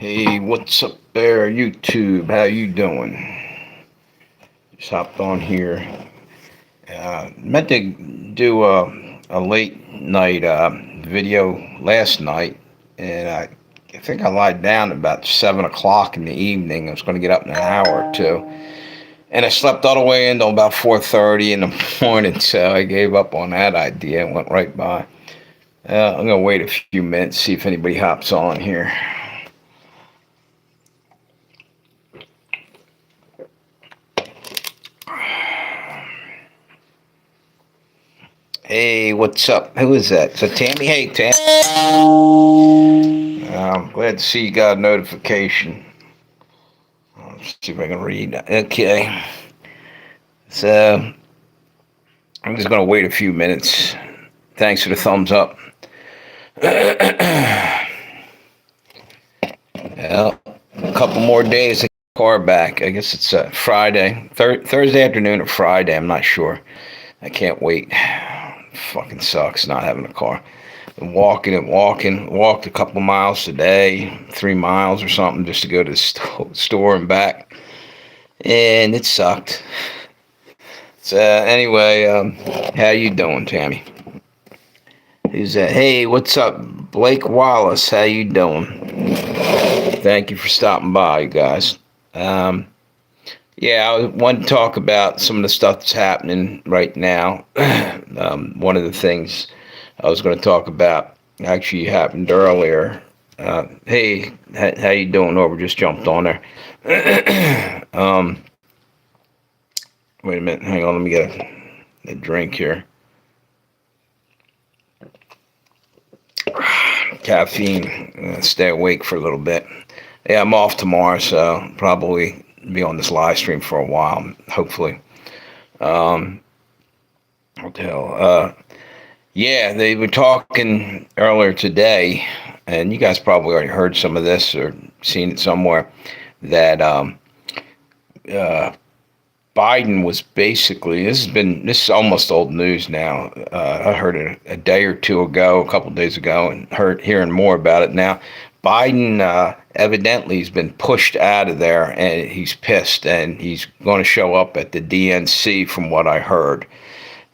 Hey, what's up there, YouTube? How you doing? Just hopped on here. Meant to do a late night video last night, and I think I lied down about 7 o'clock in the evening. I was going to get up in an hour or two, and I slept all the way until about 4:30 in the morning. So I gave up on that idea and went right by. I'm gonna wait a few minutes, see if anybody hops on here. Hey, what's up? Who is that? So Tammy? Hey, Tammy. I'm glad to see you got a notification. Let's see if I can read. Okay. So I'm just gonna wait a few minutes. Thanks for the thumbs up. Well, a couple more days to get the car back. I guess it's Friday, Thursday afternoon or Friday. I'm not sure. I can't wait. Fucking sucks not having a car. And walking and walking. Walked a couple miles today, 3 miles or something, just to go to the store and back. And it sucked. So anyway, how you doing, Tammy? Who's that? Hey, what's up, Blake Wallace? How you doing? Thank you for stopping by, you guys. Yeah, I want to talk about some of the stuff that's happening right now. One of the things I was going to talk about actually happened earlier. Hey, how you doing, Over? Just jumped on there. Wait a minute. Hang on. Let me get a drink here. Caffeine. Stay awake for a little bit. Yeah, I'm off tomorrow, so probably be on this live stream for a while, hopefully. What the hell? Yeah, they were talking earlier today, and you guys probably already heard some of this or seen it somewhere, that Biden was basically, this is almost old news now. I heard it a day or two ago, a couple days ago, and hearing more about it now. Biden evidently has been pushed out of there, and he's pissed, and he's going to show up at the DNC, from what I heard.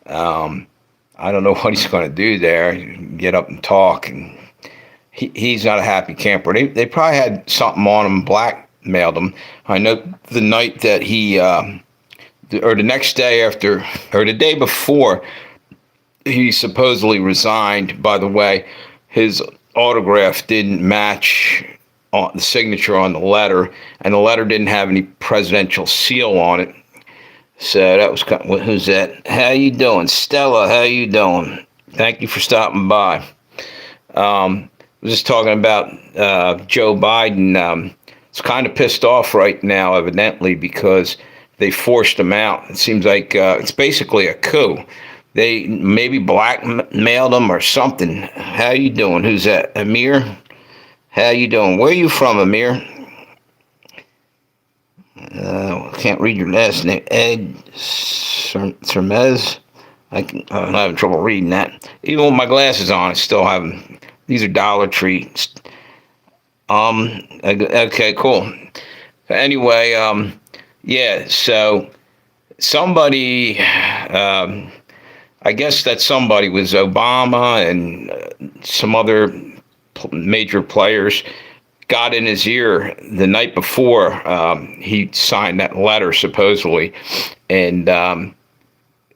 I don't know what he's going to do there. Get up and talk, and he's not a happy camper. They probably had something on him, blackmailed him. I know the night that he, or the next day after, or the day before he supposedly resigned. By the way, his autograph didn't match on the signature on the letter, and the letter didn't have any presidential seal on it. So that was kind of, who's that? How you doing, Stella? How you doing? Thank you for stopping by. I was just talking about Joe Biden. It's kind of pissed off right now, evidently, because they forced him out. It seems like it's basically a coup. They maybe blackmailed him or something. How you doing? Who's that? Amir? How you doing? Where are you from, Amir? Can't read your last name. Ed Sermez. I'm having trouble reading that. Even with my glasses on, I still haven't. These are Dollar Tree. Okay, cool. Anyway, yeah. So somebody, I guess that somebody was Obama and some other major players, got in his ear the night before he signed that letter, supposedly. And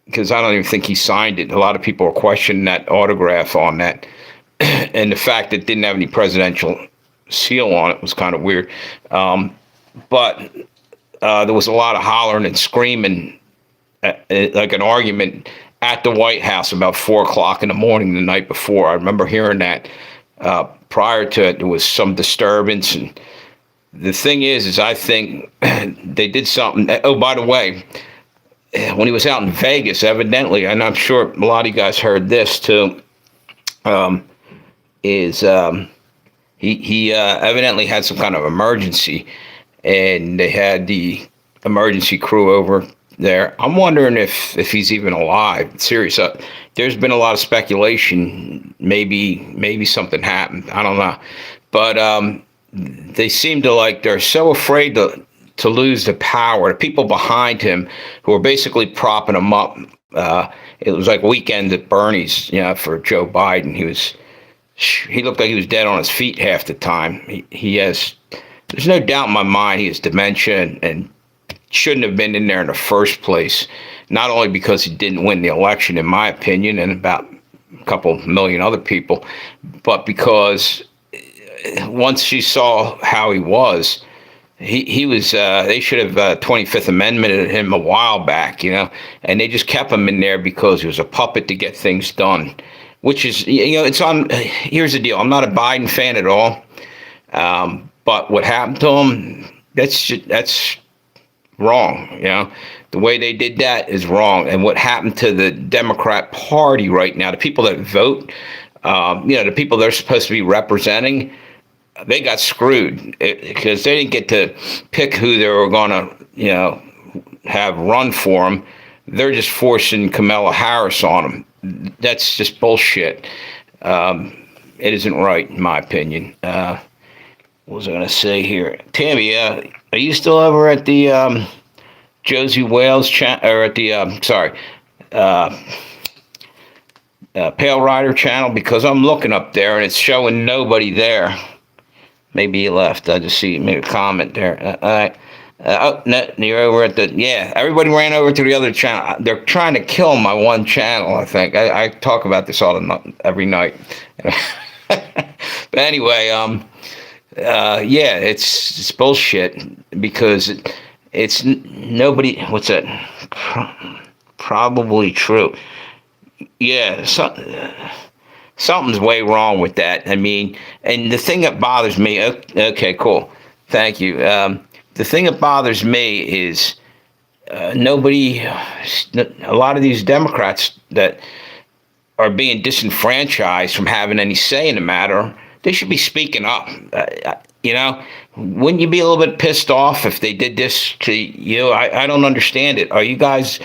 because I don't even think he signed it. A lot of people are questioning that autograph on that. And the fact that it didn't have any presidential seal on it was kind of weird. But there was a lot of hollering and screaming, like an argument at the White House about 4 o'clock in the morning the night before. I remember hearing that. Prior to it, there was some disturbance. And the thing is I think they did something. Oh, by the way, when he was out in Vegas, evidently, and I'm sure a lot of you guys heard this too, he evidently had some kind of emergency, and they had the emergency crew over there. I'm wondering if he's even alive. Serious. There's been a lot of speculation. Maybe something happened. I don't know. But they seem to like they're so afraid to lose the power. The people behind him who are basically propping him up. It was like weekend at Bernie's, for Joe Biden. He looked like he was dead on his feet half the time. He has. There's no doubt in my mind he has dementia and shouldn't have been in there in the first place. Not only because he didn't win the election, in my opinion, and about a couple million other people, but because once she saw how he was, he was. They should have 25th Amendmented him a while back, and they just kept him in there because he was a puppet to get things done. Which is, it's on. Here's the deal: I'm not a Biden fan at all, but what happened to him, that's wrong. The way they did that is wrong, and what happened to the Democrat Party right now, the people that vote, the people they're supposed to be representing, they got screwed because they didn't get to pick who they were going to, have run for them. They're just forcing Kamala Harris on them. That's just bullshit. It isn't right, in my opinion. What was I going to say here? Tammy, are you still over at the Josie Wales channel, or at the, Pale Rider channel? Because I'm looking up there and it's showing nobody there. Maybe he left. I just see maybe a comment there. All right. No, you're over at the, everybody ran over to the other channel. They're trying to kill my one channel, I think. I talk about this every night. But anyway, it's bullshit because it's nobody, what's that? Probably true. Yeah, something's way wrong with that. I mean, and the thing that bothers me, okay, cool. Thank you. The thing that bothers me is a lot of these Democrats that are being disenfranchised from having any say in the matter, they should be speaking up. Wouldn't you be a little bit pissed off if they did this to you? I don't understand it. Are you guys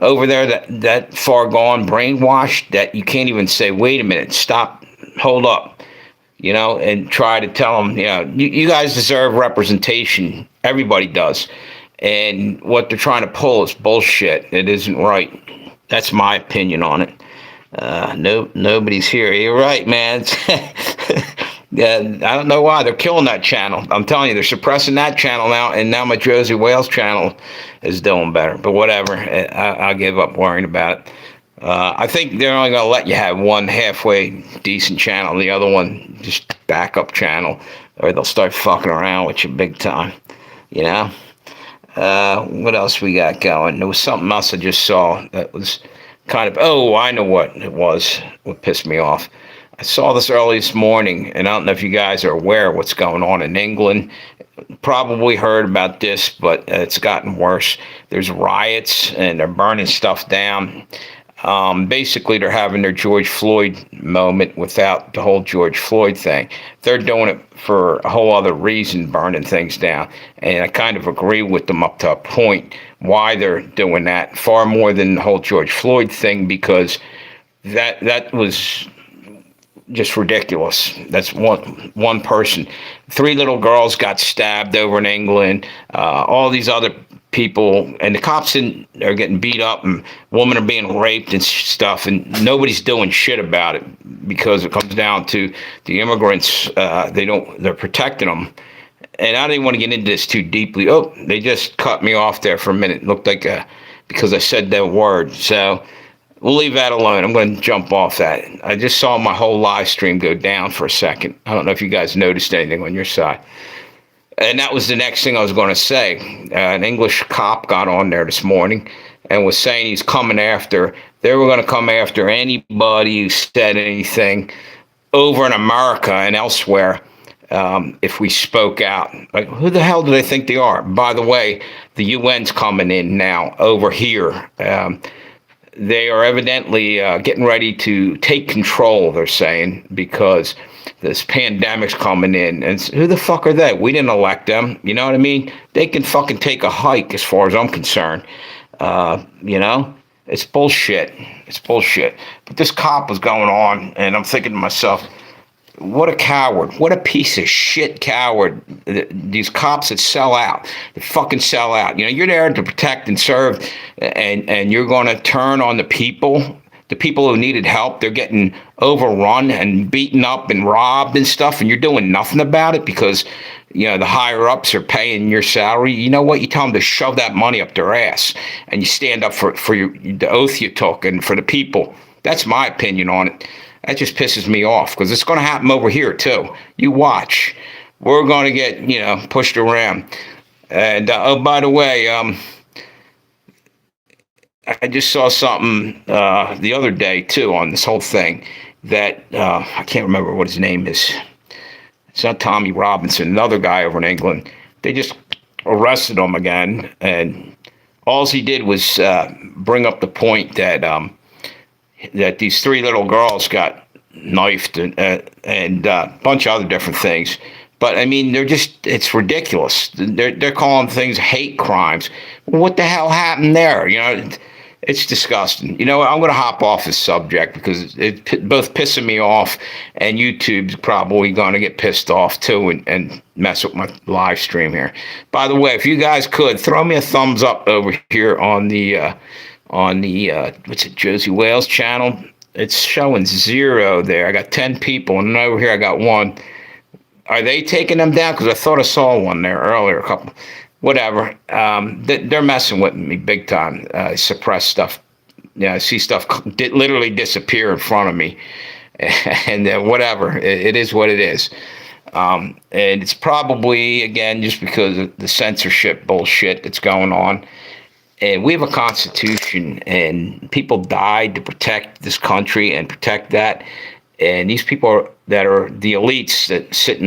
over there that far gone, brainwashed, that you can't even say, wait a minute, stop, hold up, and try to tell them, you guys deserve representation. Everybody does. And what they're trying to pull is bullshit. It isn't right. That's my opinion on it. Nobody's here. You're right, man. Yeah, I don't know why they're killing that channel. I'm telling you, they're suppressing that channel now, and now my Josie Wales channel is doing better. But whatever, I'll give up worrying about it. I think they're only going to let you have one halfway decent channel, the other one just backup channel, or they'll start fucking around with you big time. What else we got going? There was something else I just saw that was kind of, I know what it was, what pissed me off. I saw this early this morning, and I don't know if you guys are aware of what's going on in England. Probably heard about this, but it's gotten worse. There's riots, and they're burning stuff down. Basically, they're having their George Floyd moment without the whole George Floyd thing. They're doing it for a whole other reason, burning things down. And I kind of agree with them up to a point why they're doing that, far more than the whole George Floyd thing, because that was just ridiculous. That's one person. 3 little girls got stabbed over in England. All these other people, and the cops are getting beat up, and women are being raped and stuff, and nobody's doing shit about it because it comes down to the immigrants. They're protecting them. And I didn't want to get into this too deeply. Oh, they just cut me off there for a minute. It looked like because I said that word. So we'll leave that alone. I'm going to jump off that. I just saw my whole live stream go down for a second. I don't know if you guys noticed anything on your side. And that was the next thing I was going to say. An English cop got on there this morning and was saying they were going to come after anybody who said anything over in America and elsewhere if we spoke out. Like, who the hell do they think they are? By the way, the UN's coming in now over here. They are evidently getting ready to take control, they're saying, because this pandemic's coming in. And who the fuck are they? We didn't elect them. You know what I mean? They can fucking take a hike as far as I'm concerned. It's bullshit. It's bullshit. But this cop was going on, and I'm thinking to myself, What a coward. What a piece of shit coward. These cops that sell out. They fucking sell out. You're there to protect and serve, and you're going to turn on the people. The people who needed help, they're getting overrun and beaten up and robbed and stuff, and you're doing nothing about it because, the higher ups are paying your salary. You know what? You tell them to shove that money up their ass, and you stand up for the oath you took and for the people. That's my opinion on it. That just pisses me off because it's going to happen over here too. You watch. We're going to get, pushed around. And, oh, by the way, I just saw something the other day too on this whole thing that I can't remember what his name is. It's not Tommy Robinson, another guy over in England. They just arrested him again, and all he did was bring up the point that that these three little girls got knifed and a bunch of other different things. But I mean, it's ridiculous. They're calling things hate crimes. What the hell happened there? It's disgusting. I'm going to hop off this subject because it's both pissing me off, and YouTube's probably going to get pissed off too and mess with my live stream here. By the way, if you guys could throw me a thumbs up over here on the what's it, Josie Wales channel. It's showing 0 there. I got 10 people, and over here I got 1. Are they taking them down? Because I thought I saw one there earlier, a couple. Whatever. They're messing with me big time. Suppress stuff. I see stuff literally disappear in front of me. And whatever. It is what it is. And it's probably, again, just because of the censorship bullshit that's going on. And we have a constitution, and people died to protect this country and protect that. And these people that are the elites that sit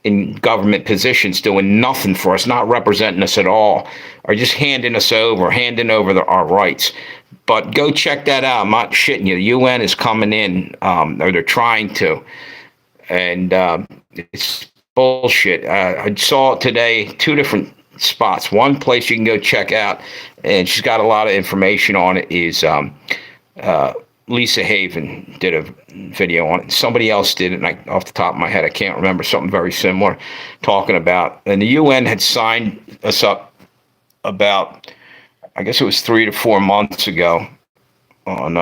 in government positions doing nothing for us, not representing us at all, are just handing over our rights. But go check that out. I'm not shitting you. The UN is coming in, or they're trying to. And it's bullshit. I saw today 2 different spots. One place you can go check out, and she's got a lot of information on it, is Lisa Haven did a video on it. Somebody else did it, and off the top of my head, I can't remember, something very similar, talking about, and the UN had signed us up about, I guess it was 3 to 4 months ago on,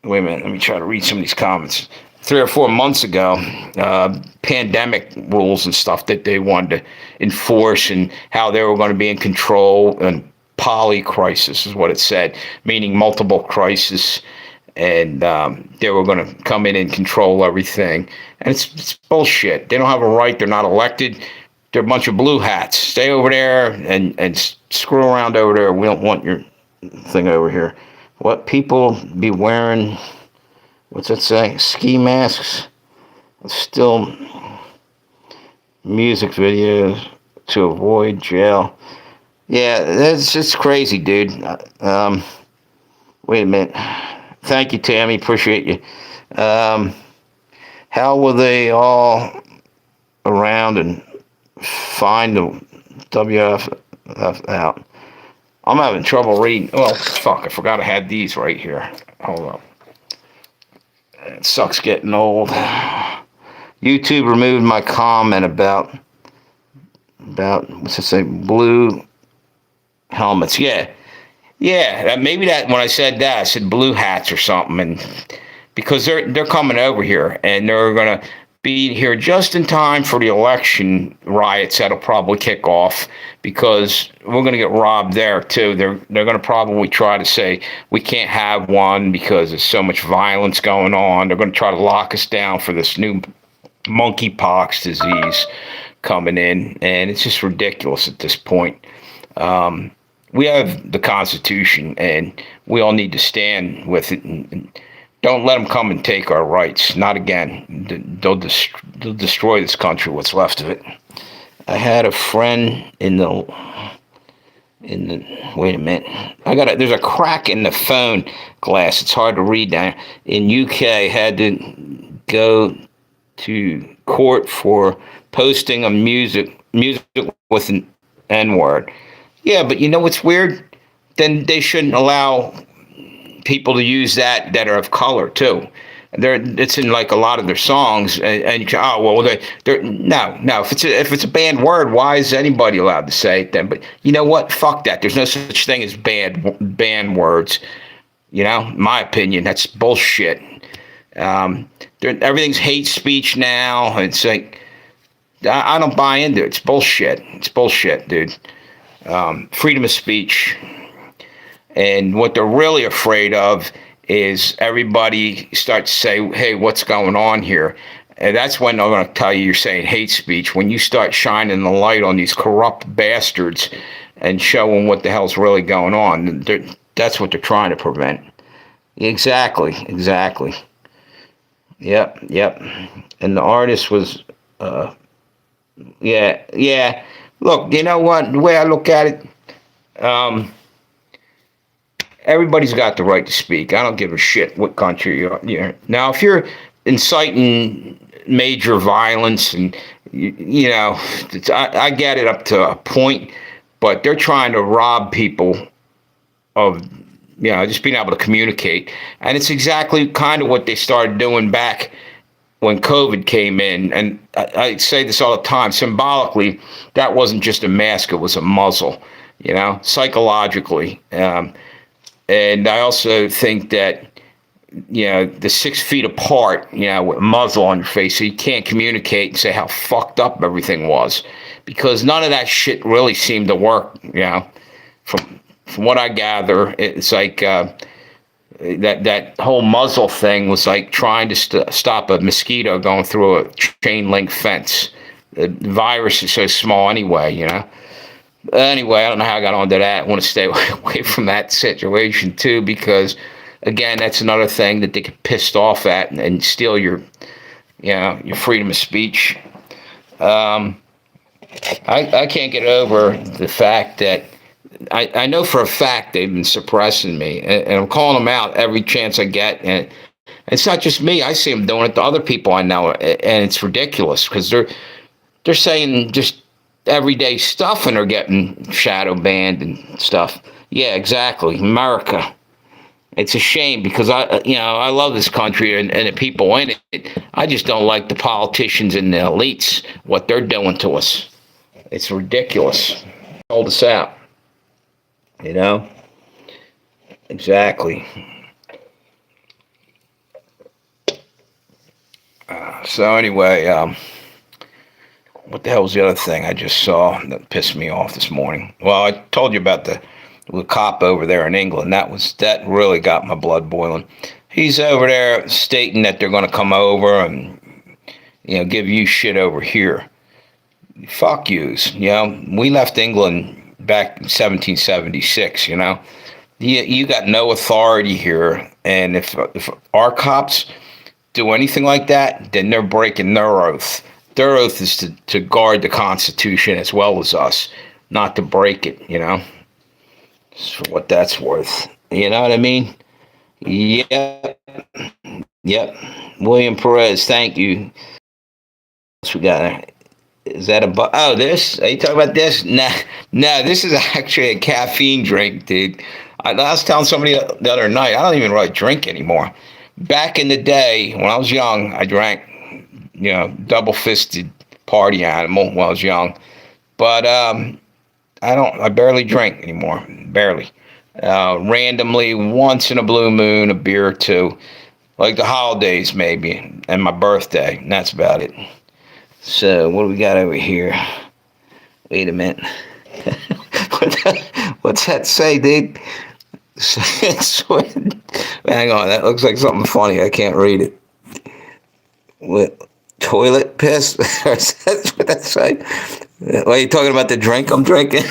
wait a minute, let me try to read some of these comments. 3 or 4 months ago, pandemic rules and stuff that they wanted to enforce, and how they were going to be in control, and polycrisis is what it said, meaning multiple crisis, and they were going to come in and control everything. And it's bullshit. They don't have a right. They're not elected. They're a bunch of blue hats. Stay over there and screw around over there. We don't want your thing over here. What people be wearing, what's that say? Ski masks. Still music videos to avoid jail. Yeah, that's just crazy, dude. Wait a minute. Thank you, Tammy. Appreciate you. How will they all around and find the WF out? I'm having trouble reading. Well, fuck, I forgot I had these right here. Hold on. It sucks getting old. YouTube removed my comment about what's it say? Blue helmets. Yeah. Maybe that when I said that, I said blue hats or something, and because they're coming over here, and they're gonna be here just in time for the election riots that'll probably kick off, because we're gonna get robbed there too. They're gonna probably try to say we can't have one because there's so much violence going on. They're gonna try to lock us down for this new monkeypox disease coming in, and it's just ridiculous at this point. We have the Constitution, and we all need to stand with it. And don't let them come and take our rights. Not again. They'll destroy this country, what's left of it. I had a friend in the wait a minute. There's a crack in the phone glass. It's hard to read down in UK. Had to go to court for posting a music with an N-word. Yeah, but you know what's weird? Then they shouldn't allow people to use that are of color too. It's in like a lot of their songs, and you oh well, they're no. If it's a banned word, why is anybody allowed to say it then? But you know what? Fuck that. There's no such thing as banned words. My opinion, that's bullshit. Everything's hate speech now. It's like I don't buy into it. It's bullshit. It's bullshit, dude. Freedom of speech, and what they're really afraid of is everybody starts to say, "Hey, what's going on here?" And that's when they're going to tell you you're saying hate speech. When you start shining the light on these corrupt bastards and showing what the hell's really going on, that's what they're trying to prevent. Exactly. Yep. And the artist was, yeah. Look, you know what? The way I look at it, everybody's got the right to speak. I don't give a shit what country you're. Now, if you're inciting major violence and I get it up to a point, but they're trying to rob people of just being able to communicate, and it's exactly kind of what they started doing back when COVID came in. And I say this all the time, symbolically, that wasn't just a mask, it was a muzzle, psychologically. And I also think that, the 6 feet apart, with a muzzle on your face so you can't communicate and say how fucked up everything was. Because none of that shit really seemed to work, From what I gather, it's like that whole muzzle thing was like trying to stop a mosquito going through a chain link fence. The virus is so small anyway, Anyway, I don't know how I got onto that. I want to stay away from that situation too, because again, that's another thing that they get pissed off at and steal your freedom of speech. I can't get over the fact that I know for a fact they've been suppressing me, and I'm calling them out every chance I get. And it's not just me; I see them doing it to other people I know, and it's ridiculous because they're saying just everyday stuff and they're getting shadow banned and stuff. Yeah, exactly. America. It's a shame because I love this country and the people in it. I just don't like the politicians and the elites, what they're doing to us. It's ridiculous. Hold us out. Exactly. So anyway, what the hell was the other thing I just saw that pissed me off this morning? Well, I told you about the cop over there in England. That really got my blood boiling. He's over there stating that they're going to come over and give you shit over here. Fuck yous. We left England back in 1776. You got no authority here, and if our cops do anything like that, then they're breaking their oath. Their oath is to guard the Constitution as well as us, not to break it, Just for what that's worth. You know what I mean? Yep. William Perez, thank you. What we got? Is that this? Are you talking about this? No, this is actually a caffeine drink, dude. I was telling somebody the other night, I don't even really drink anymore. Back in the day, when I was young, I drank, double-fisted party animal when I was young. But I barely drink anymore. Barely. Randomly, once in a blue moon, a beer or two. Like the holidays, maybe, and my birthday. And that's about it. So, what do we got over here? Wait a minute. What's that say, dude? Hang on, that looks like something funny. I can't read it. What? Toilet piss? That's what that say? Are you talking about the drink I'm drinking?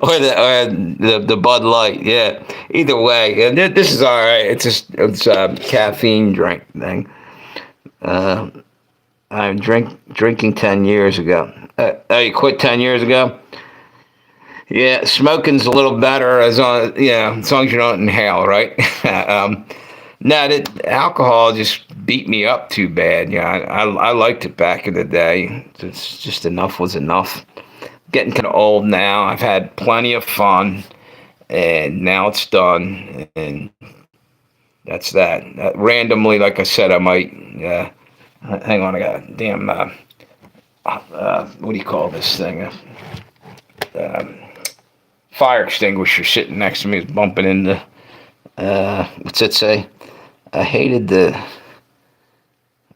or the Bud Light? Yeah. Either way, and this is all right. It's a caffeine drink thing. I'm drinking 10 years ago. You quit 10 years ago? Yeah, smoking's a little better as long as you don't inhale, right? No, alcohol just beat me up too bad. I liked it back in the day. It's just enough was enough. Getting kind of old now. I've had plenty of fun, and now it's done. And That's that. Randomly, like I said, I might. Hang on, I got a damn. What do you call this thing? Fire extinguisher sitting next to me is bumping into. What's it say? I hated the.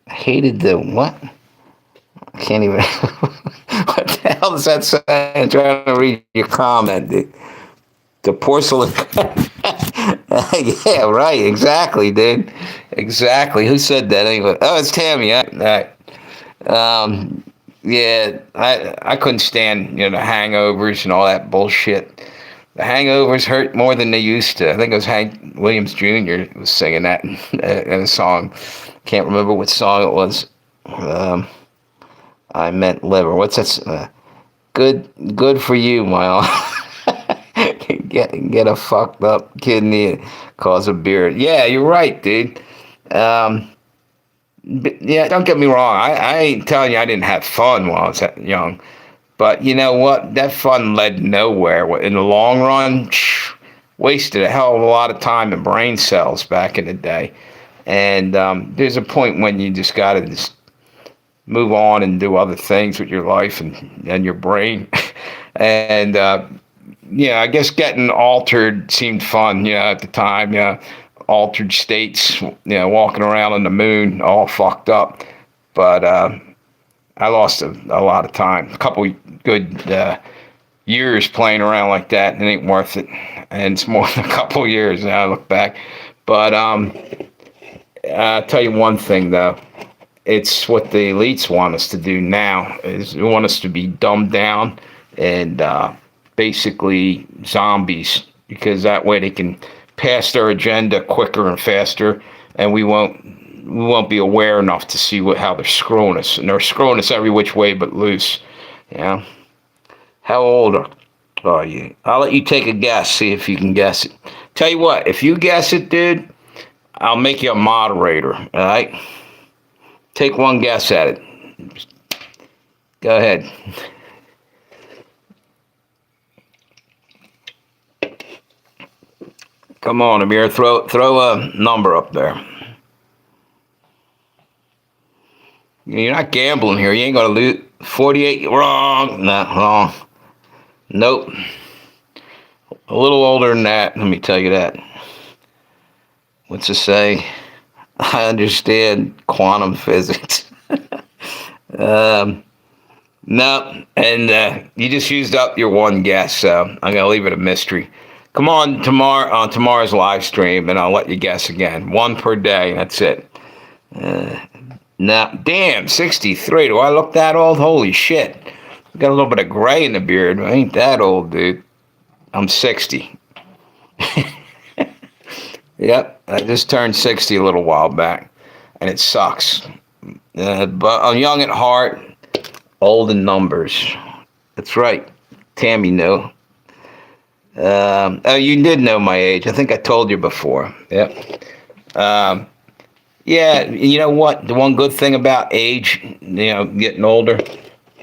I hated the what? I can't even. What the hell does that say? I'm trying to read your comment. The porcelain. Yeah, right. Exactly, dude. Exactly. Who said that anyway? Oh, it's Tammy. All right. Um, yeah, I couldn't stand the hangovers and all that bullshit. The hangovers hurt more than they used to. I think it was Hank Williams Jr. was singing that in a song. Can't remember what song it was. Um, I meant liver. What's that? Good for you, my get a fucked up kidney, cause a beard. Yeah, you're right, dude. Um, but yeah, don't get me wrong. I ain't telling you I didn't have fun while I was young, but you know what? That fun led nowhere. In the long run, wasted a hell of a lot of time and brain cells back in the day. And there's a point when you just got to just move on and do other things with your life and your brain. And yeah, I guess getting altered seemed fun, at the time. Yeah, altered states, walking around on the moon, all fucked up. But I lost a lot of time, a couple good years playing around like that, and it ain't worth it. And it's more than a couple years now. I look back, but I'll tell you one thing though. It's what the elites want us to do now. Is they want us to be dumbed down and basically zombies, because that way they can pass their agenda quicker and faster, and we won't be aware enough to see how they're screwing us, and they're screwing us every which way but loose. Yeah. How old are you? I'll let you take a guess. See if you can guess it. Tell you what, if you guess it, dude, I'll make you a moderator. All right. Take one guess at it. Go ahead. Come on, Amir. Throw a number up there. You're not gambling here. You ain't gonna lose. 48. Wrong. Not wrong. Nope. A little older than that. Let me tell you that. What's it say? I understand quantum physics. No, and you just used up your one guess, so I'm gonna leave it a mystery. Come on tomorrow on tomorrow's live stream, and I'll let you guess again. One per day. That's it. Now, damn, 63. Do I look that old? Holy shit! Got a little bit of gray in the beard. I ain't that old, dude. I'm 60. Yep, I just turned 60 a little while back, and it sucks. But I'm young at heart, old in numbers. That's right. Tammy knew. Oh, you did know my age. I think I told you before. Yep. Yeah, you know what? The one good thing about age, getting older,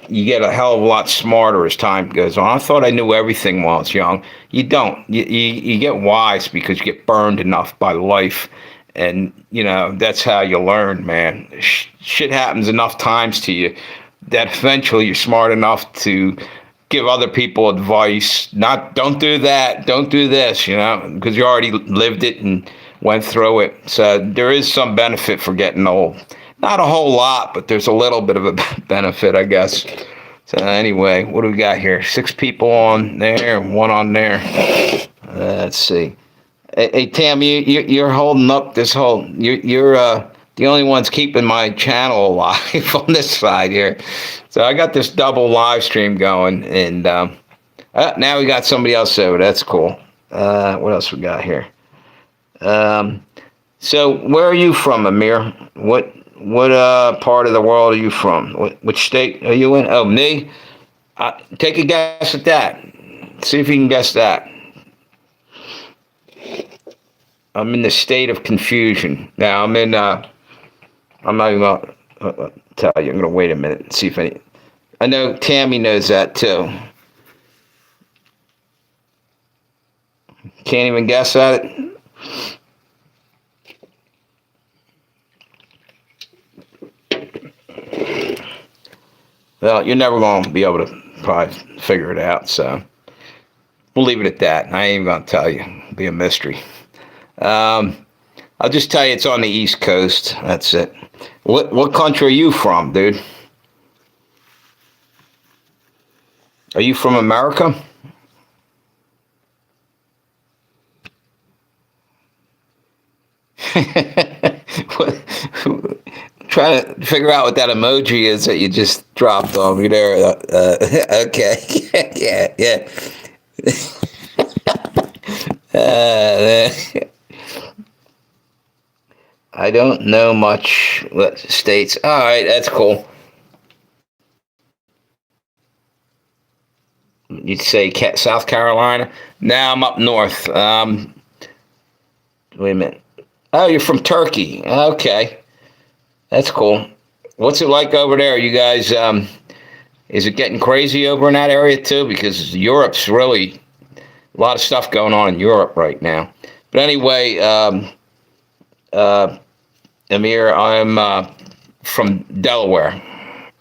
you get a hell of a lot smarter as time goes on. I thought I knew everything while I was young. You don't. You get wise because you get burned enough by life. And, that's how you learn, man. Shit happens enough times to you that eventually you're smart enough to give other people advice. Don't do that. Don't do this, because you already lived it and went through it. So there is some benefit for getting old. Not a whole lot, but there's a little bit of a benefit, I guess. So anyway, what do we got here? 6 people on there, 1 on there. Let's see. Hey Tam, you're holding up this whole. You're the only ones keeping my channel alive on this side here. So I got this double live stream going, and now we got somebody else over. That's cool. What else we got here? So where are you from, Amir? What part of the world are you from? Which state are you in? Oh, me? Take a guess at that. See if you can guess that. I'm in the state of confusion. Now, I'm not even going to tell you. I'm going to wait a minute and see if any. I know Tammy knows that too. Can't even guess at it? Well, you're never going to be able to probably figure it out. So we'll leave it at that. I ain't even going to tell you. It'll be a mystery. Um, I'll just tell you it's on the East Coast. That's it. What country are you from, dude? Are you from America? Trying to figure out what that emoji is that you just dropped on me there. Okay. Yeah, yeah. Uh, I don't know much what states. All right, that's cool. You'd say South Carolina. Now I'm up north. Wait a minute. Oh, you're from Turkey. Okay, that's cool. What's it like over there? You guys, is it getting crazy over in that area too? Because Europe's really a lot of stuff going on in Europe right now. But anyway, uh, Amir, I'm from Delaware.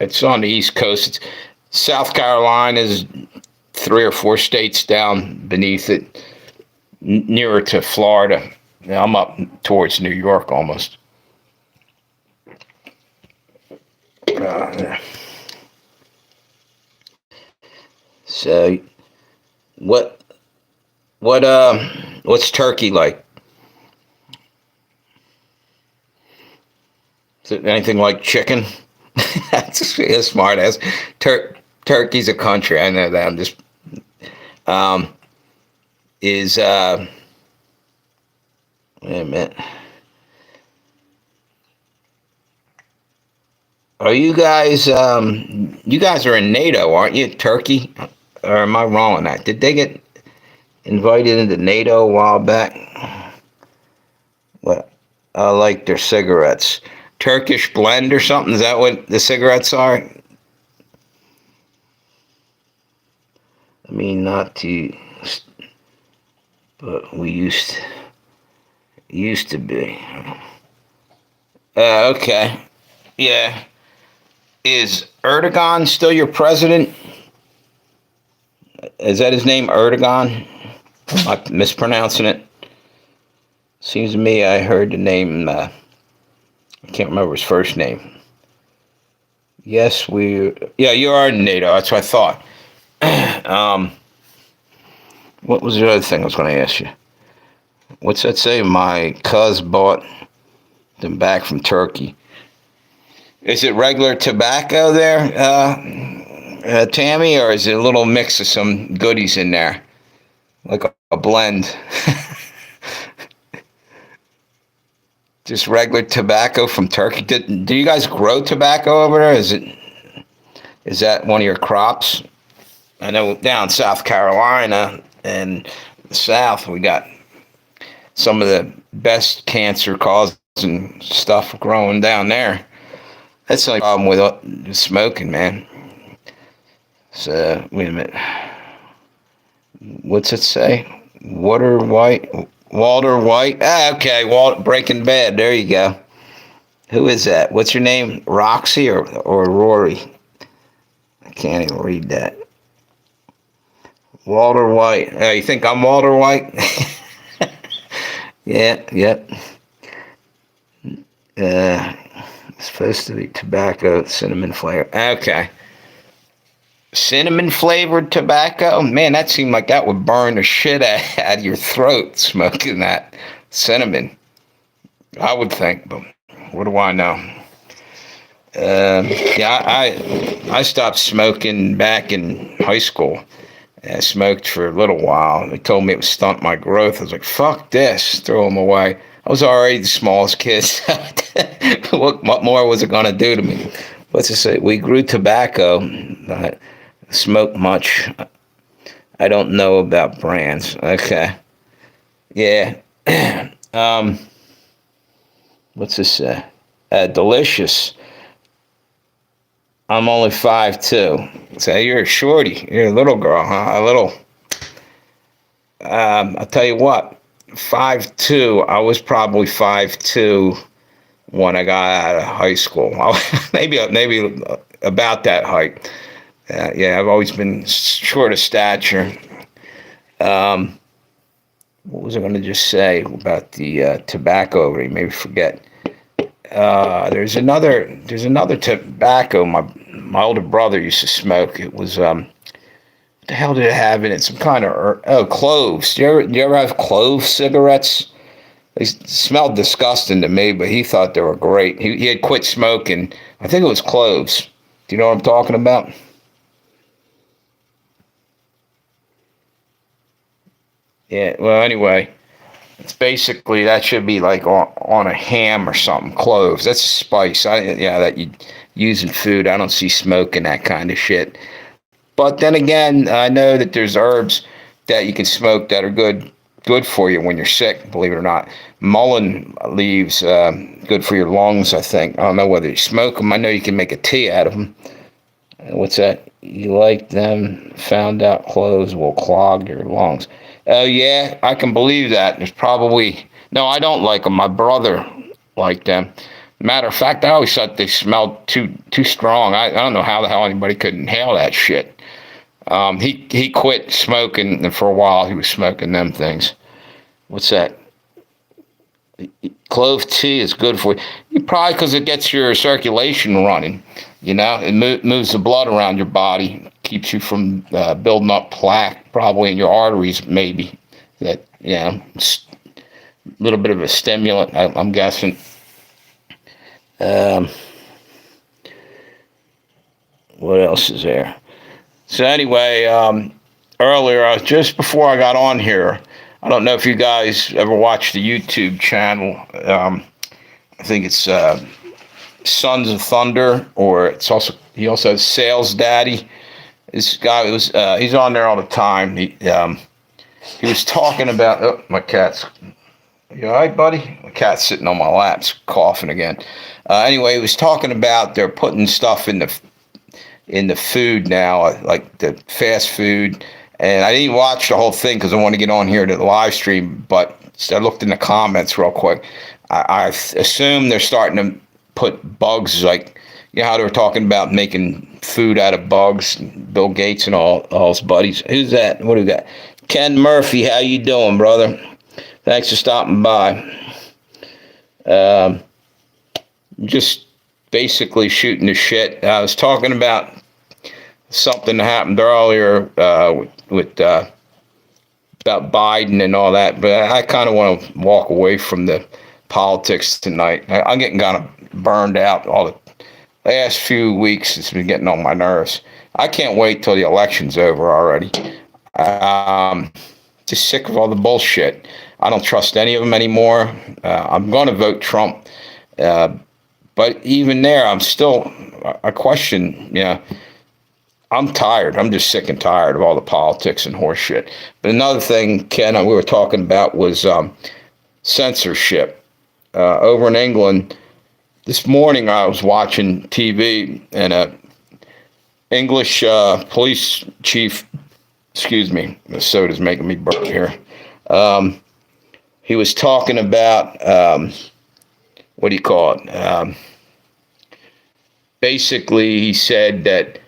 It's on the East Coast. It's, South Carolina is 3 or 4 states down beneath it, nearer to Florida. I'm up towards New York almost. Uh, so, what what what's Turkey like? Is it anything like chicken? That's a smart ass. Turkey's a country. I know that. I'm just um is wait a minute. Are you guys are in NATO, aren't you? Turkey? Or am I wrong on that? Did they get invited into NATO a while back? Well, I like their cigarettes. Turkish blend or something? Is that what the cigarettes are? I mean, not to, but we used to be. Okay. Yeah. Is Erdogan still your president? Is that his name, Erdogan? Am I mispronouncing it? Seems to me I heard the name. I can't remember his first name. Yes, we. Yeah, you are in NATO. That's what I thought. um, what was the other thing I was going to ask you? What's that say? My cuz bought them back from Turkey. Is it regular tobacco there, Tammy, or is it a little mix of some goodies in there, like a blend? Just regular tobacco from Turkey. Do you guys grow tobacco over there? Is that one of your crops? I know down South Carolina and the South we got some of the best cancer causing stuff growing down there. That's the only problem with smoking, man. So wait a minute. What's it say? Walter White. Ah, okay. Breaking Bad. There you go. Who is that? What's your name? Roxy or Rory? I can't even read that. Walter White. You think I'm Walter White? Yeah. Yep. It's supposed to be tobacco, cinnamon flavor. Okay. Cinnamon flavored tobacco? Man, that seemed like that would burn the shit out of your throat, smoking that cinnamon. I would think, but what do I know? Yeah, I stopped smoking back in high school. I smoked for a little while. They told me it would stunt my growth. I was like, fuck this, throw them away. I was already the smallest kid. What more was it going to do to me? What's it say? We grew tobacco. I smoke much. I don't know about brands. Okay. Yeah. What's this say? Delicious. I'm only 5'2". So you're a shorty. You're a little girl, huh? A little. I'll tell you what. 5'2". I was probably 5'2" when I got out of high school. Maybe about that height. Yeah, I've always been short of stature. What was I going to just say about the tobacco? Maybe forget. There's another tobacco my older brother used to smoke. It was what the hell did it have in it? Some kind of cloves. Do you ever have clove cigarettes? They smelled disgusting to me, but he thought they were great. He had quit smoking. I think it was cloves. Do you know what I'm talking about? Yeah. Well, anyway, it's basically that should be like on a ham or something. Cloves. That's a spice. Yeah, that you use in food. I don't see smoking that kind of shit. But then again, I know that there's herbs that you can smoke that are good for you when you're sick. Believe it or not, mullein leaves good for your lungs. I think. I don't know whether you smoke them. I know you can make a tea out of them. What's that? You like them? Found out cloves will clog your lungs. Oh yeah, I can believe that. There's probably no. I don't like them. My brother liked them. Matter of fact, I always thought they smelled too strong. I don't know how the hell anybody could inhale that shit. He quit smoking, and for a while he was smoking them things. What's that? Clove tea is good for you. Probably because it gets your circulation running. You know, it moves the blood around your body, keeps you from building up plaque, probably in your arteries, maybe. That, a little bit of a stimulant, I'm guessing. Um, what else is there? So anyway, earlier, just before I got on here, I don't know if you guys ever watched the YouTube channel. I think it's Sons of Thunder, or he also has Sales Daddy. This guy he's on there all the time. He was talking about my cat's. You all right, buddy? My cat's sitting on my lap, coughing again. Anyway, he was talking about they're putting stuff in the food now, like the fast food. And I didn't watch the whole thing because I want to get on here to the live stream, but I looked in the comments real quick. I assume they're starting to put bugs, like, you know how they were talking about making food out of bugs, Bill Gates and all his buddies. Who's that? What do we got? Ken Murphy, how you doing, brother? Thanks for stopping by. Just basically shooting the shit. I was talking about something that happened earlier with about Biden and all that, but I kind of want to walk away from the politics tonight. I'm getting kind of burned out. All the last few weeks, it's been getting on my nerves. I can't wait till the election's over already. Just sick of all the bullshit. I don't trust any of them anymore. I'm going to vote Trump. But even there, I question, I'm tired. I'm just sick and tired of all the politics and horse shit. But another thing, Ken, we were talking about was censorship. Over in England, this morning I was watching TV, and a English police chief, excuse me, the soda's making me burp here. He was talking about, what do you call it? Basically, he said that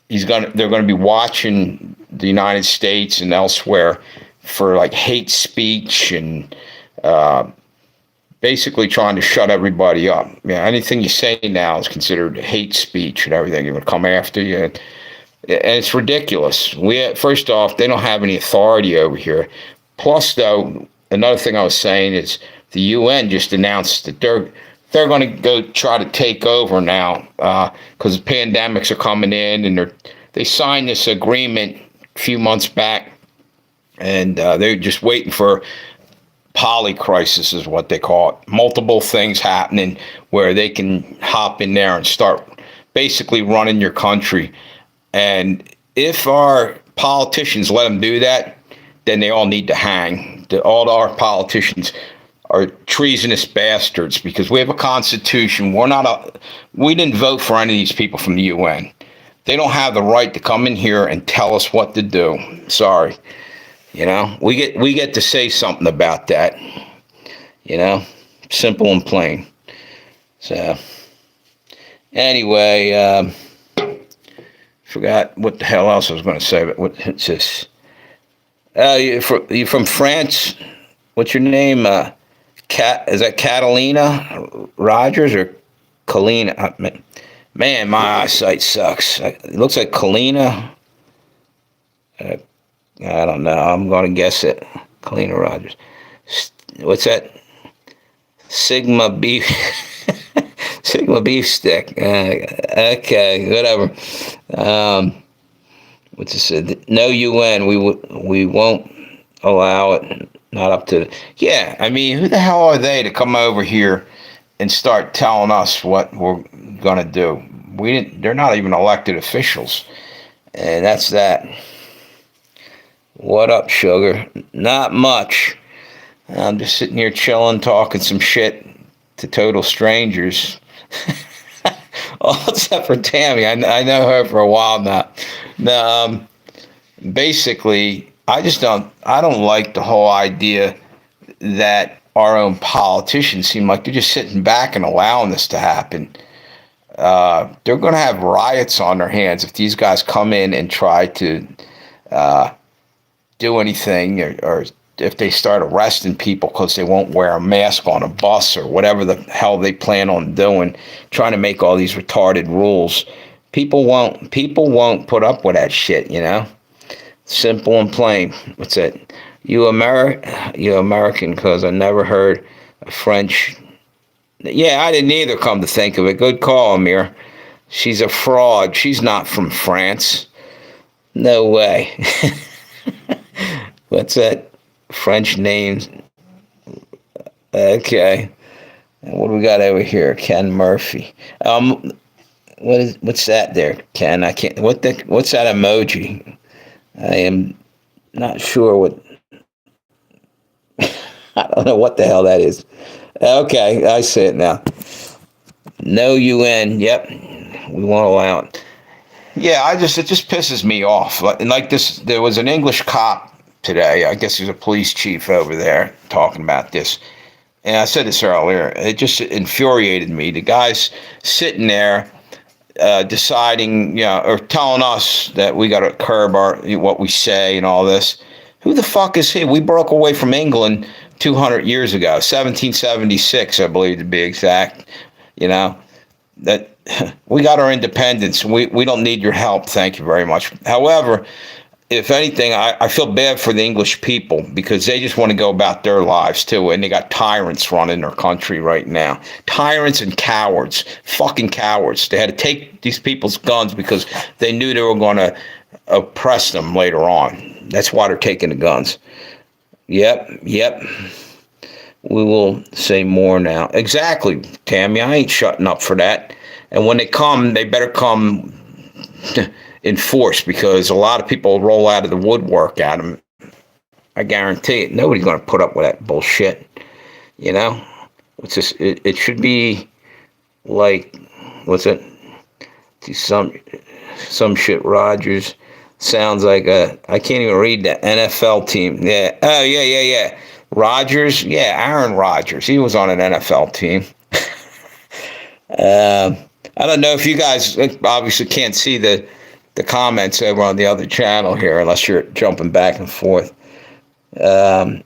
they're going to be watching the United States and elsewhere for like hate speech and basically trying to shut everybody up. Anything you say now is considered hate speech and everything. They're going to come after you. And it's ridiculous. First off, they don't have any authority over here. Plus, though, another thing I was saying is the UN just announced that they're going to go try to take over now because the pandemics are coming in, and they signed this agreement a few months back, and they're just waiting for polycrisis is what they call it. Multiple things happening where they can hop in there and start basically running your country. And if our politicians let them do that, then they all need to hang. All our politicians are treasonous bastards because we have a constitution. We didn't vote for any of these people from the UN. They don't have the right to come in here and tell us what to do. Sorry. We get to say something about that. Simple and plain. So anyway, Forgot what the hell else I was going to say, but what it's this? You from France? What's your name? Is that Catalina Rogers or Kalina? Man, my eyesight sucks. It looks like Kalina. Uh, I don't know. I'm going to guess it. Kalina Rogers. What's that? Sigma beef. Sigma beef stick. Okay, whatever. What's it? No UN. We won't allow it. Not up to. Yeah, I mean, who the hell are they to come over here and start telling us what we're gonna do? We didn't. They're not even elected officials, and that's that. What up, sugar? Not much. I'm just sitting here chilling, talking some shit to total strangers. All except for Tammy. I know her for a while now. No, basically, I don't like the whole idea that our own politicians seem like they're just sitting back and allowing this to happen. They're going to have riots on their hands if these guys come in and try to do anything, or if they start arresting people because they won't wear a mask on a bus or whatever the hell they plan on doing, trying to make all these retarded rules. People won't put up with that shit, you know? Simple and plain. What's it? You American, because I never heard a French. Yeah, I didn't either, come to think of it. Good call, Amir. She's a fraud. She's not from France. No way. What's that? French names. Okay. What do we got over here? Ken Murphy. What's that there, Ken? I can't. What's that emoji? I am not sure what. I don't know what the hell that is. Okay, I see it now. No UN. Yep, we won't allow it. Yeah, it just pisses me off. Like this, there was an English cop today. I guess he's a police chief over there talking about this. And I said this earlier. It just infuriated me. The guy's sitting there deciding, or telling us that we got to curb what we say and all this. Who the fuck is he? We broke away from England 200 years ago, 1776, I believe to be exact. That we got our independence. We don't need your help. Thank you very much. However, if anything, I feel bad for the English people because they just want to go about their lives too, and they got tyrants running their country right now. Tyrants and cowards, fucking cowards. They had to take these people's guns because they knew they were going to oppress them later on. That's why they're taking the guns. Yep. We will say more now. Exactly, Tammy. I ain't shutting up for that. And when they come, they better come in force, because a lot of people roll out of the woodwork at them. I guarantee it. Nobody's going to put up with that bullshit. It's just it should be like, what's it? Some shit. Rogers sounds like I can't even read the NFL team. Yeah. Oh yeah. Rogers. Yeah, Aaron Rodgers. He was on an NFL team. I don't know if you guys obviously can't see the comments over on the other channel here unless you're jumping back and forth. Yeah,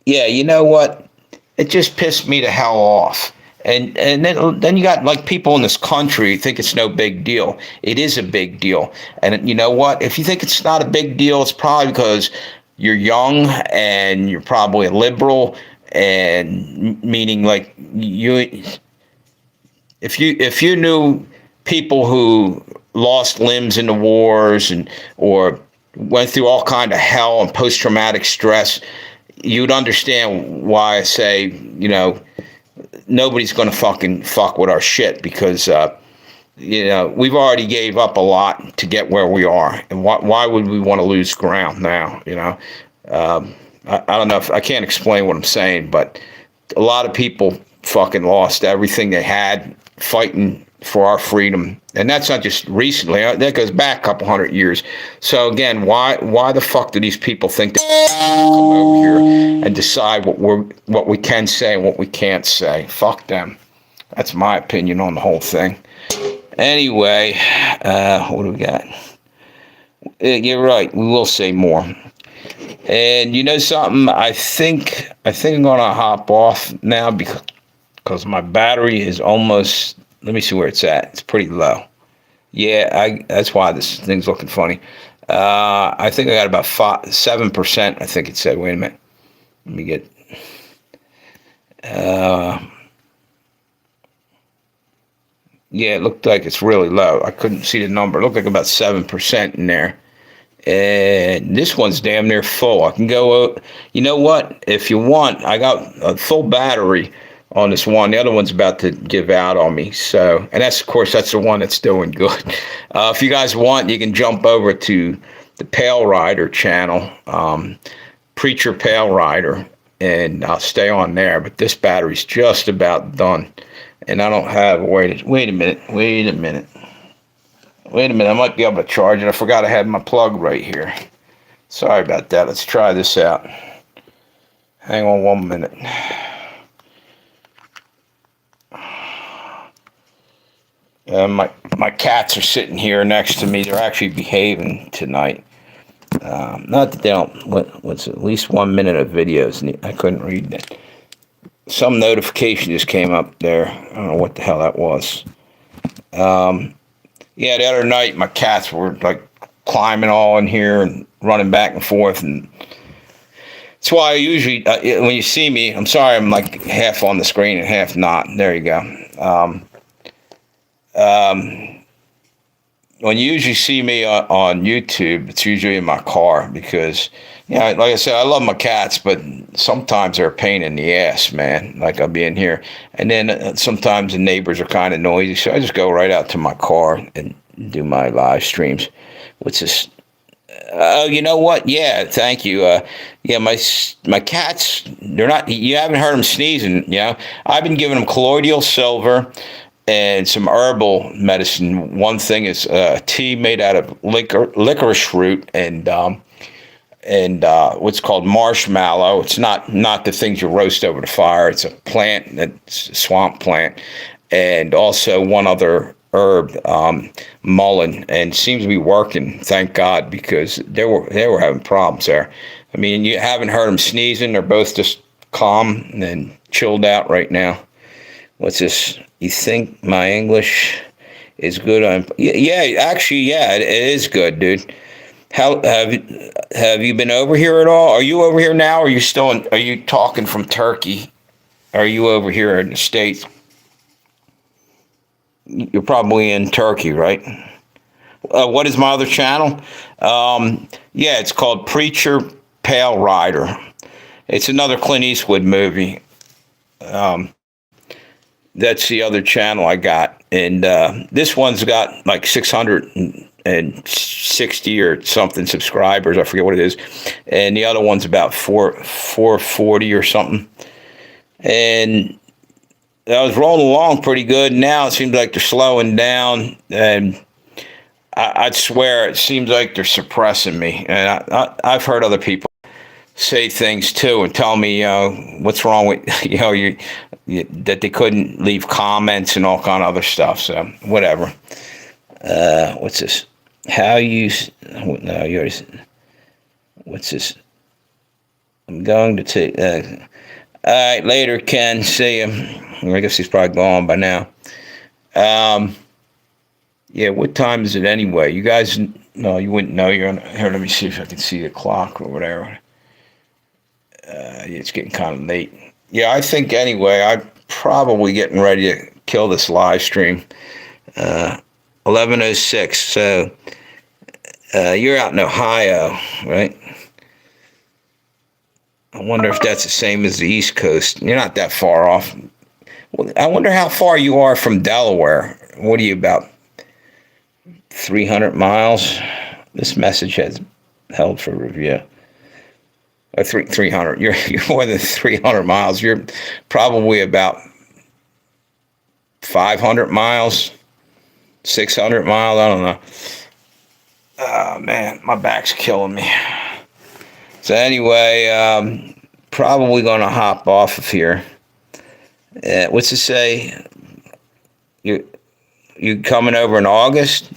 you know what? It just pissed me the hell off. And then you got like people in this country think it's no big deal. It is a big deal. And you know what? If you think it's not a big deal, it's probably because you're young and you're probably a liberal, and meaning like you. If you knew people who lost limbs in the wars or went through all kind of hell and post-traumatic stress, you'd understand why I say, nobody's going to fucking fuck with our shit, because we've already gave up a lot to get where we are, and why would we want to lose ground now? I don't know if I can't explain what I'm saying, but a lot of people fucking lost everything they had fighting for our freedom. And that's not just recently. That goes back a couple hundred years. So again, why the fuck do these people think they can come over here and decide what we can say and what we can't say? Fuck them. That's my opinion on the whole thing. Anyway, what do we got? You're right. We will say more. And you know something? I think I'm gonna hop off now because my battery is almost. Let me see where it's at. It's pretty low. Yeah, that's why this thing's looking funny. I think I got about 7%. I think it said. Wait a minute. Let me get. Uh, yeah, it looked like it's really low. I couldn't see the number. It looked like about 7% in there. And this one's damn near full. I can go. You know what? If you want, I got a full battery on this one. The other one's about to give out on me. So, and that's of course that's the one that's doing good. If you guys want, you can jump over to the Pale Rider channel, Preacher Pale Rider, and I'll stay on there. But this battery's just about done, and I don't have. Wait a minute. Wait a minute. Wait a minute, I might be able to charge it. I forgot I had my plug right here. Sorry about that. Let's try this out. Hang on 1 minute. My cats are sitting here next to me. They're actually behaving tonight. Not that they don't. What's at least 1 minute of videos? I couldn't read that. Some notification just came up there. I don't know what the hell that was. Yeah, the other night my cats were like climbing all in here and running back and forth, and that's why I usually when you see me, I'm sorry I'm like half on the screen and half not. There you go. When you usually see me on YouTube, it's usually in my car because, like I said, I love my cats, but sometimes they're a pain in the ass, man. Like I'll be in here, and then sometimes the neighbors are kind of noisy, so I just go right out to my car and do my live streams. What's this? Oh, you know what? Yeah, thank you. Yeah, my cats, they're not. You haven't heard them sneezing. I've been giving them colloidal silver and some herbal medicine. One thing is tea made out of licorice root and what's called marshmallow. It's not the things you roast over the fire. It's a plant, it's a swamp plant, and also one other herb, mullein, and seems to be working. Thank God, because they were having problems there. I mean, you haven't heard them sneezing. They're both just calm and chilled out right now. What's this? You think my English is good? Yeah, actually, yeah, it is good, dude. How have you been over here at all? Are you over here now? Or are you still in? Are you talking from Turkey? Are you over here in the States? You're probably in Turkey, right? What is my other channel? Yeah, it's called Preacher Pale Rider. It's another Clint Eastwood movie. That's the other channel I got, and this one's got like 660 or something subscribers. I forget what it is, and the other one's about 440 or something. And I was rolling along pretty good. Now it seems like they're slowing down, and I'd swear it seems like they're suppressing me. And I've heard other people say things too and tell me, what's wrong with that they couldn't leave comments and all kind of other stuff. So whatever. What's this? How you? No, yours. What's this? I'm going to take. All right, later, Ken. See you. I guess he's probably gone by now. Yeah. What time is it anyway? You guys? No, you wouldn't know. You're on here. Let me see if I can see the clock or whatever. It's getting kind of late. Yeah, I think anyway, I'm probably getting ready to kill this live stream. 11:06. So you're out in Ohio, right? I wonder if that's the same as the East Coast. You're not that far off. Well, I wonder how far you are from Delaware. What are you, about 300 miles? This message has held for review. 300. You're more than 300 miles. You're probably about 500 miles, 600 miles. I don't know. Oh, man, my back's killing me. So anyway, probably going to hop off of here. What's it say? You coming over in August?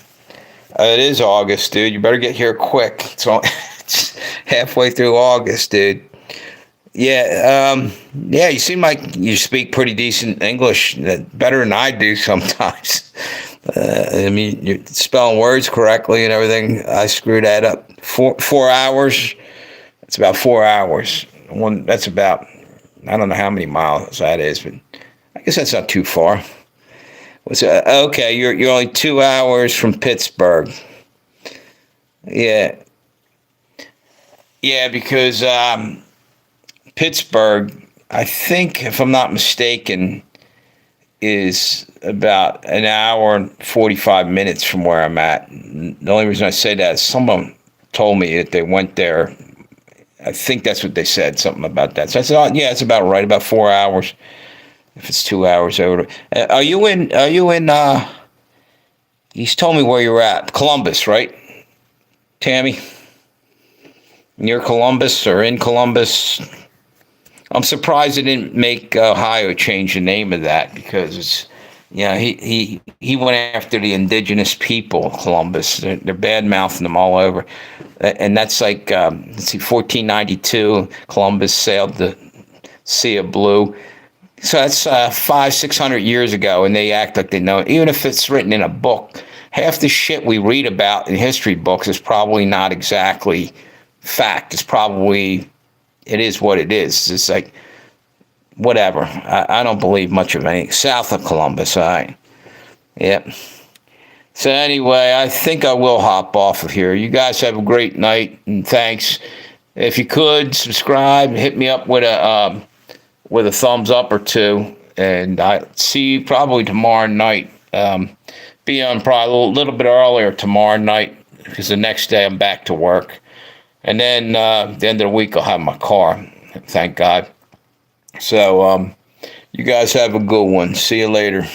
It is August, dude. You better get here quick. It's halfway through August, dude. Yeah, yeah. You seem like you speak pretty decent English, better than I do sometimes. I mean, you're spelling words correctly and everything. I screw that up. 4 hours. It's about 4 hours. One. That's about. I don't know how many miles that is, but I guess that's not too far. Okay? You're only 2 hours from Pittsburgh. Yeah, yeah. Because Pittsburgh, I think, if I'm not mistaken, is about an hour and 45 minutes from where I'm at. The only reason I say that is someone told me that they went there. I think that's what they said, something about that. So I said, oh, yeah, it's about right, about 4 hours. If it's 2 hours over. Are you in, he's told me where you're at. Columbus, right, Tammy? Near Columbus or in Columbus? I'm surprised they didn't make Ohio change the name of that because it's, yeah, he went after the indigenous people, Columbus. They're bad mouthing them all over, and that's like let's see, 1492. Columbus sailed the Sea of Blue, so that's 500-600 years ago, and they act like they know it. Even if it's written in a book, half the shit we read about in history books is probably not exactly fact. It is what it is. It's like, whatever. I don't believe much of anything. South of Columbus, all right. Yep. So anyway, I think I will hop off of here. You guys have a great night, and thanks. If you could, subscribe, hit me up with a thumbs up or two, and I see you probably tomorrow night. Be on probably a little bit earlier tomorrow night, because the next day I'm back to work. And then at the end of the week, I'll have my car. Thank God. So you guys have a good one. See you later.